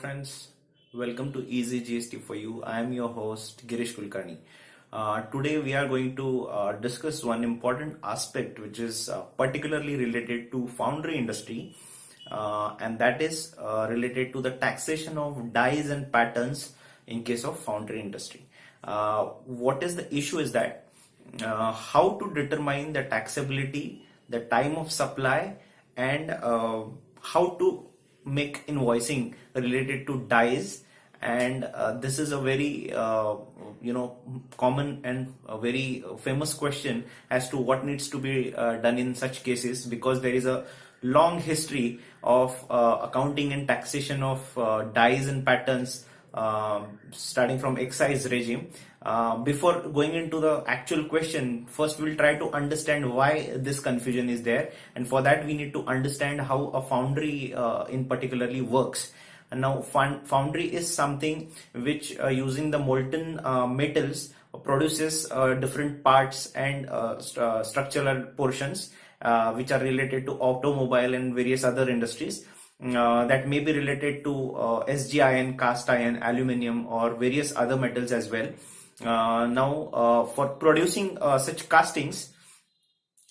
friends, welcome to Easy GST for You. I am your host Girish Kulkarni. Today we are going to discuss one important aspect which is particularly related to foundry industry, and that is related to the taxation of dyes and patterns in case of foundry industry. What is the issue is that how to determine the taxability, the time of supply, and how to make invoicing related to dyes. And this is a very common and a very famous question as to what needs to be done in such cases, because there is a long history of accounting and taxation of dyes and patterns, starting from excise regime. Before going into the actual question, first we'll try to understand why this confusion is there, and for that we need to understand how a foundry in particularly works. And now foundry is something which using the molten metals produces different parts and structural portions which are related to automobile and various other industries. That may be related to SG iron, cast iron, aluminium, or various other metals as well. For producing such castings,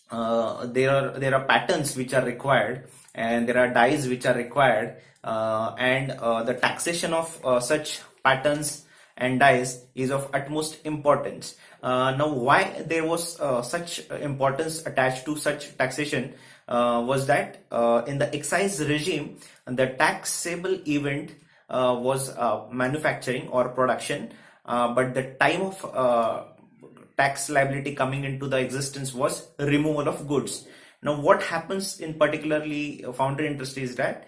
there are patterns which are required, and there are dyes which are required, and the taxation of such patterns and dyes is of utmost importance. Now, why there was such importance attached to such taxation was that in the excise regime, the taxable event was manufacturing or production, but the time of tax liability coming into the existence was removal of goods. Now, what happens in particularly foundry industry is that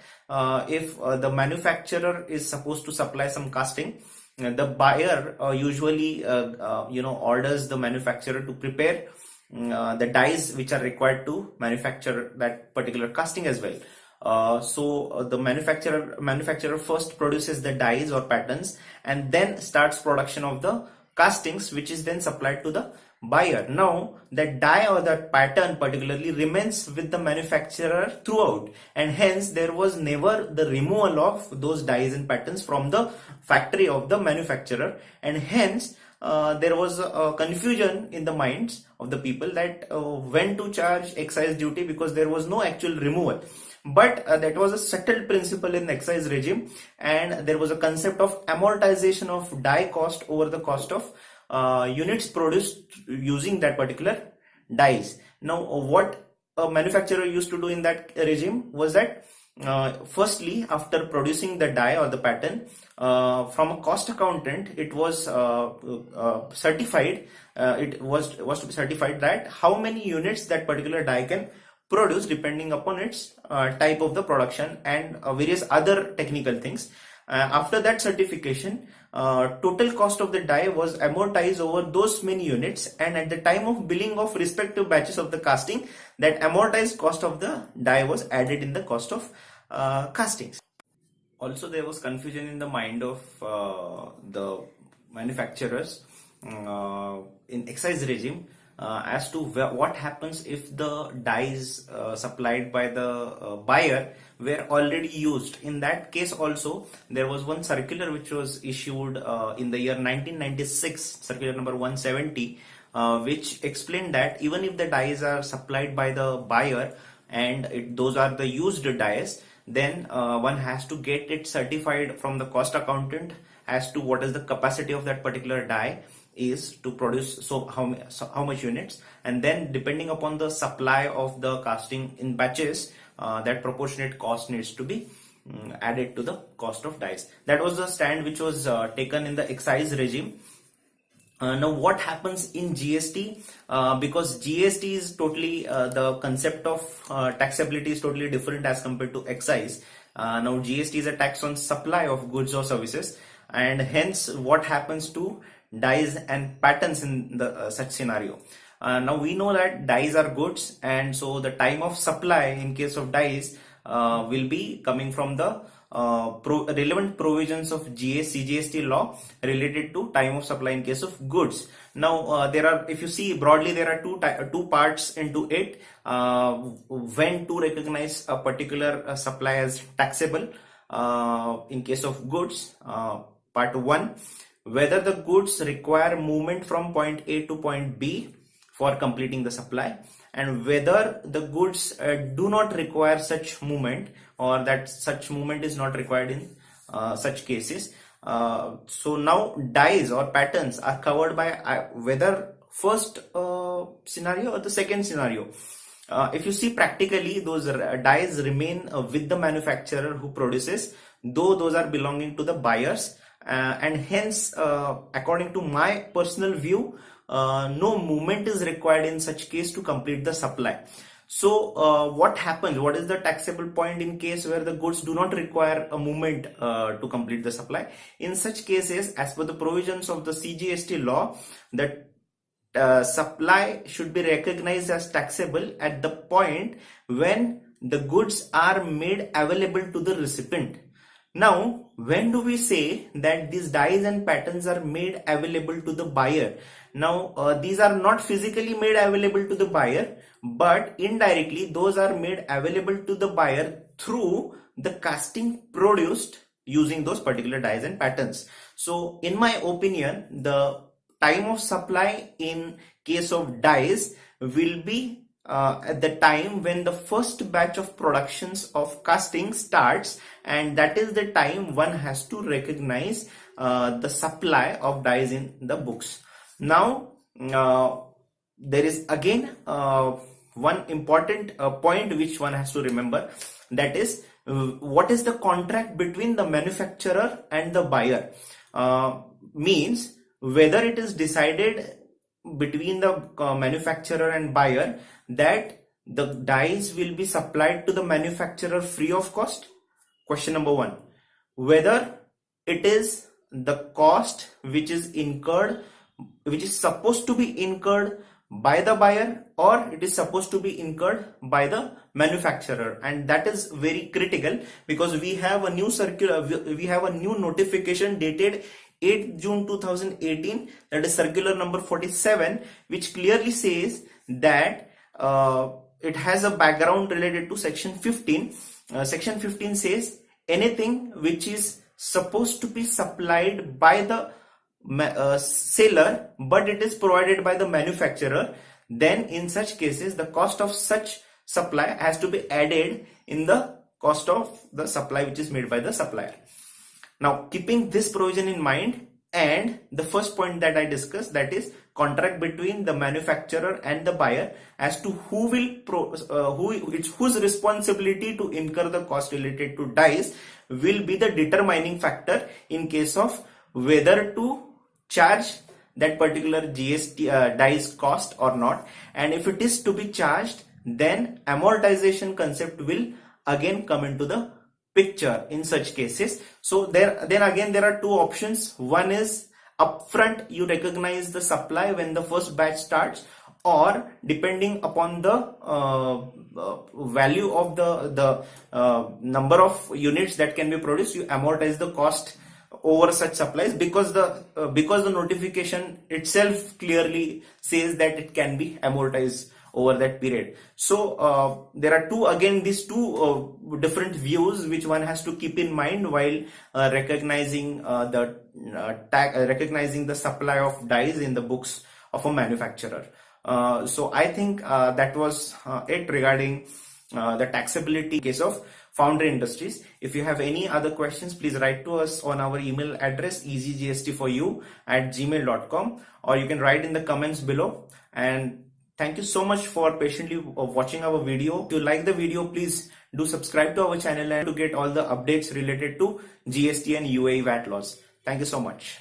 if the manufacturer is supposed to supply some casting, the buyer usually orders the manufacturer to prepare the dyes which are required to manufacture that particular casting as well. So the manufacturer first produces the dyes or patterns and then starts production of the castings, which is then supplied to the buyer. Now that dye or that pattern particularly remains with the manufacturer throughout, and hence there was never the removal of those dyes and patterns from the factory of the manufacturer, and hence there was a confusion in the minds of the people that when to charge excise duty, because there was no actual removal. But that was a settled principle in excise regime, and there was a concept of amortization of dye cost over the cost of units produced using that particular dyes. Now, what a manufacturer used to do in that regime was that firstly, after producing the dye or the pattern, from a cost accountant, it was certified. It was to be certified that how many units that particular dye can produce depending upon its type of the production and various other technical things. After that certification, total cost of the die was amortized over those many units, and at the time of billing of respective batches of the casting, that amortized cost of the die was added in the cost of castings. Also, there was confusion in the mind of the manufacturers in excise regime as to what happens if the dyes supplied by the buyer were already used. In that case also, there was one circular which was issued in the year 1996, circular number 170, which explained that even if the dyes are supplied by the buyer and those are the used dyes, then one has to get it certified from the cost accountant as to what is the capacity of that particular dye is to produce how much units, and then depending upon the supply of the casting in batches, that proportionate cost needs to be added to the cost of dyes. That was the stand which was taken in the excise regime. Now, what happens in GST? Because GST is totally the concept of taxability is totally different as compared to excise. Now, GST is a tax on supply of goods or services, and hence what happens to dyes and patterns in the such scenario. Now we know that dyes are goods, and so the time of supply in case of dyes will be coming from the relevant provisions of CGST law related to time of supply in case of goods. Now there are, if you see broadly, there are two parts into it. When to recognize a particular supply as taxable, in case of goods. Part 1, whether the goods require movement from point A to point B for completing the supply, and whether the goods do not require such movement, or that such movement is not required in such cases. So now dies or patterns are covered by whether first scenario or the second scenario. If you see practically, those dies remain with the manufacturer who produces, though those are belonging to the buyers, and hence according to my personal view, no movement is required in such case to complete the supply. So what happens, what is the taxable point in case where the goods do not require a movement to complete the supply? In such cases, as per the provisions of the CGST law, that supply should be recognized as taxable at the point when the goods are made available to the recipient. Now, when do we say that these dies and patterns are made available to the buyer? Now, these are not physically made available to the buyer, but indirectly those are made available to the buyer through the casting produced using those particular dies and patterns. So, in my opinion, the time of supply in case of dies will be at the time when the first batch of productions of casting starts, and that is the time one has to recognize the supply of dies in the books. Now there is again one important point which one has to remember, that is what is the contract between the manufacturer and the buyer. Means whether it is decided between the manufacturer and buyer that the dies will be supplied to the manufacturer free of cost. Question number 1. Whether it is the cost which is incurred, which is supposed to be incurred by the buyer, or it is supposed to be incurred by the manufacturer. And that is very critical, because we have a new circular, we have a new notification dated 8th June 2018, that is circular number 47, which clearly says that it has a background related to section 15. Section 15 says anything which is supposed to be supplied by the seller but it is provided by the manufacturer, then in such cases the cost of such supply has to be added in the cost of the supply which is made by the supplier. Now, keeping this provision in mind, and the first point that I discussed, that is contract between the manufacturer and the buyer as to who will whose responsibility to incur the cost related to dies will be the determining factor in case of whether to charge that particular GST dies cost or not. And if it is to be charged, then amortization concept will again come into the picture in such cases. So then again there are two options. One is upfront you recognize the supply when the first batch starts, or depending upon the value of the number of units that can be produced, you amortize the cost over such supplies, because the notification itself clearly says that it can be amortized over that period. So there are these two different views which one has to keep in mind while recognizing recognizing the supply of dies in the books of a manufacturer. So I think that was it regarding the taxability case of Foundry Industries. If you have any other questions, please write to us on our email address easygstforyou@gmail.com, or you can write in the comments below. And thank you so much for patiently watching our video. If you like the video, please do subscribe to our channel and to get all the updates related to GST and UAE VAT laws. Thank you so much.